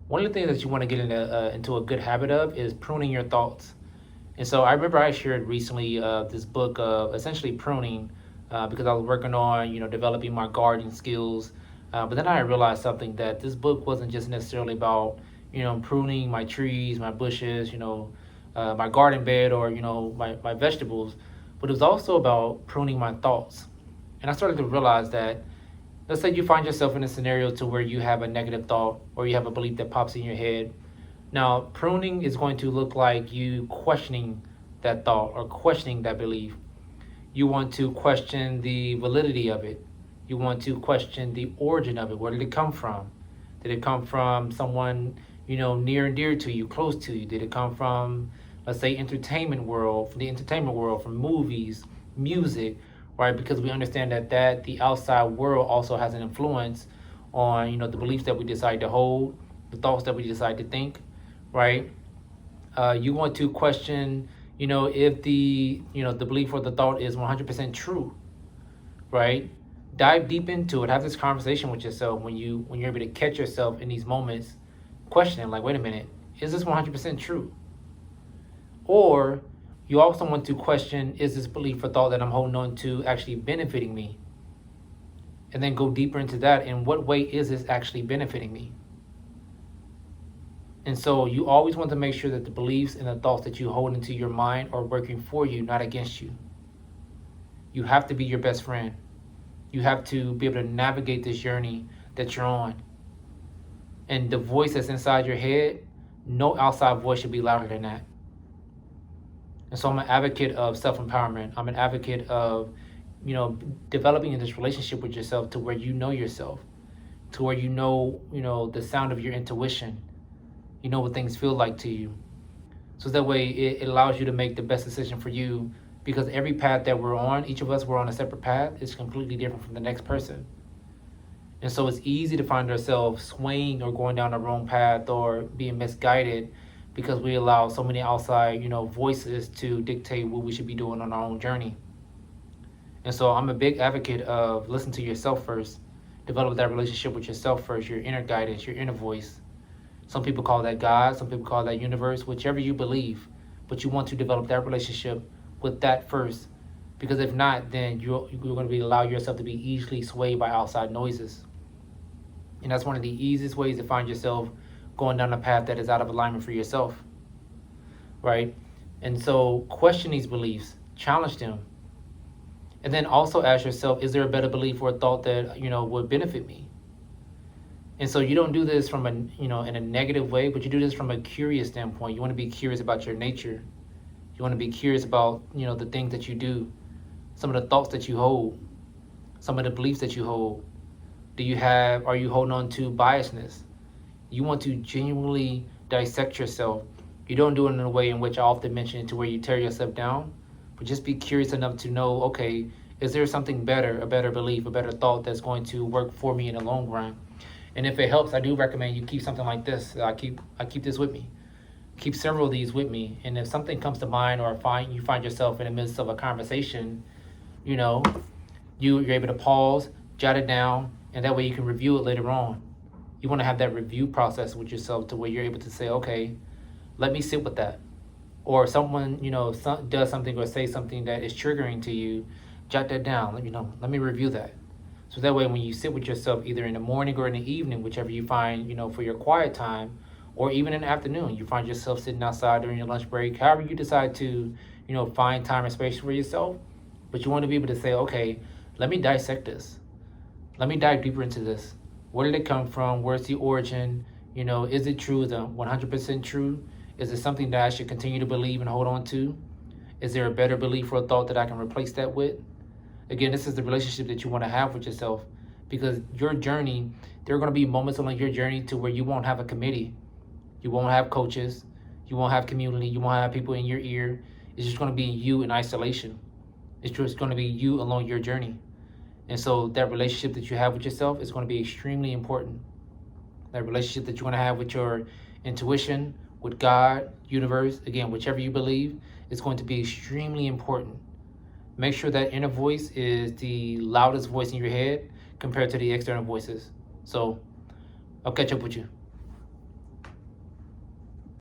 one of the things that you want to get into a good habit of is pruning your thoughts. And so I remember I shared recently this book of essentially pruning because I was working on, developing my gardening skills. But then I realized something, that this book wasn't just necessarily about, pruning my trees, my bushes, my garden bed, or, my vegetables, but it was also about pruning my thoughts. And I started to realize that, let's say you find yourself in a scenario to where you have a negative thought or you have a belief that pops in your head. Now, pruning is going to look like you questioning that thought or questioning that belief. You want to question the validity of it. You want to question the origin of it. Where did it come from? Did it come from someone, near and dear to you, close to you? Did it come from, let's say, from the entertainment world, from movies, music, right? Because we understand that the outside world also has an influence on, the beliefs that we decide to hold, the thoughts that we decide to think, right? You want to question, if the belief or the thought is 100% true, right? Dive deep into it. Have this conversation with yourself when you're able to catch yourself in these moments, questioning like, wait a minute, is this 100% true? Or you also want to question, is this belief or thought that I'm holding on to actually benefiting me? And then go deeper into that. In what way is this actually benefiting me? And so you always want to make sure that the beliefs and the thoughts that you hold into your mind are working for you, not against you. You have to be your best friend. You have to be able to navigate this journey that you're on. And the voice that's inside your head, no outside voice should be louder than that. And so I'm an advocate of self-empowerment. I'm an advocate of, developing in this relationship with yourself to where you know yourself, to where the sound of your intuition. You know what things feel like to you. So that way it allows you to make the best decision for you, because every path that we're on, each of us, we're on a separate path. It's completely different from the next person. And so it's easy to find ourselves swaying or going down the wrong path or being misguided because we allow so many outside, voices to dictate what we should be doing on our own journey. And so I'm a big advocate of listen to yourself first, develop that relationship with yourself first, your inner guidance, your inner voice. Some people call that God, some people call that universe, whichever you believe. But you want to develop that relationship with that first. Because if not, then you're going to allow yourself to be easily swayed by outside noises. And that's one of the easiest ways to find yourself going down a path that is out of alignment for yourself, right? And so question these beliefs, challenge them. And then also ask yourself, is there a better belief or a thought that, would benefit me? And so you don't do this from in a negative way, but you do this from a curious standpoint. You want to be curious about your nature. You want to be curious about, the things that you do, some of the thoughts that you hold, some of the beliefs that you hold. Are you holding on to biasness? You want to genuinely dissect yourself. You don't do it in a way in which I often mention, to where you tear yourself down, but just be curious enough to know, okay, is there something better, a better belief, a better thought that's going to work for me in the long run? And if it helps, I do recommend you keep something like this. I keep this with me. Keep several of these with me. And if something comes to mind, or you find yourself in the midst of a conversation, you're able to pause, jot it down, and that way you can review it later on. You want to have that review process with yourself to where you're able to say, okay, let me sit with that. Or someone, does something or say something that is triggering to you, jot that down. Let me review that. So that way when you sit with yourself, either in the morning or in the evening, whichever you find, for your quiet time, or even in the afternoon, you find yourself sitting outside during your lunch break, however you decide to, find time and space for yourself. But you want to be able to say, okay, let me dissect this. Let me dive deeper into this. Where did it come from? Where's the origin? Is it true? Is it 100% true? Is it something that I should continue to believe and hold on to? Is there a better belief or a thought that I can replace that with? Again, this is the relationship that you want to have with yourself, because your journey, there are going to be moments along your journey to where you won't have a committee. You won't have coaches. You won't have community. You won't have people in your ear. It's just going to be you in isolation. It's just going to be you along your journey. And so that relationship that you have with yourself is going to be extremely important. That relationship that you want to have with your intuition, with God, universe, again, whichever you believe, is going to be extremely important. Make sure that inner voice is the loudest voice in your head compared to the external voices. So I'll catch up with you.